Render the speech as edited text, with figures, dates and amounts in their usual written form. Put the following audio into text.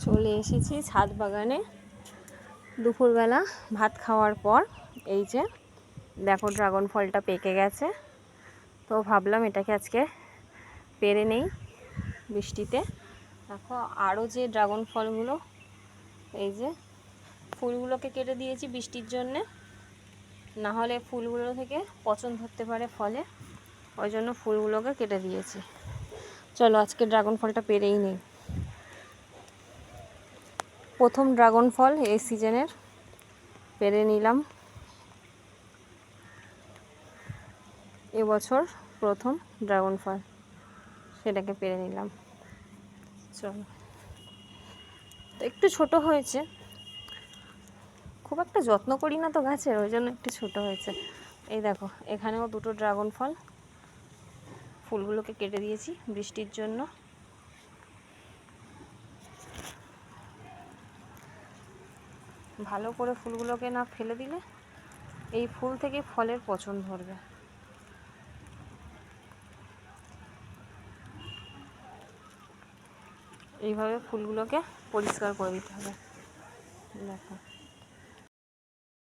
চলে এসেছি ছাদ বাগানে দুপুরবেলা ভাত খাওয়ার পর। এই যে দেখো ড্রাগন ফলটা পেকে গেছে, তো ভাবলাম এটাকে আজকে পেরে নেই বৃষ্টিতে। দেখো আরও যে ড্রাগন ফলগুলো, এই যে ফুলগুলোকে কেটে দিয়েছি বৃষ্টির জন্যে, না হলে ফুলগুলো থেকে পচন ধরতে পারে ফলে, ওই জন্য ফুলগুলোকে কেটে দিয়েছি। চলো আজকে ড্রাগন ফলটা পেরেই নেই। প্রথম ড্রাগন ফল এই সিজনের, পেরে নিলাম। এবছর প্রথম ড্রাগন ফল, সেটাকে পেরে নিলাম। চলো, তো একটু ছোট হয়েছে, খুব একটা যত্ন করি না তো গাছের, ওই জন্য একটু ছোট হয়েছে। এই দেখো এখানেও দুটো ড্রাগন ফল, ফুলগুলোকে কেটে দিয়েছি বৃষ্টির জন্য। ভালো করে ফুলগুলোকে না ফেলে দিলে এই ফুল থেকে ফলের পচন ধরবে। এইভাবে ফুলগুলোকে পরিষ্কার করে দিতে হবে। দেখো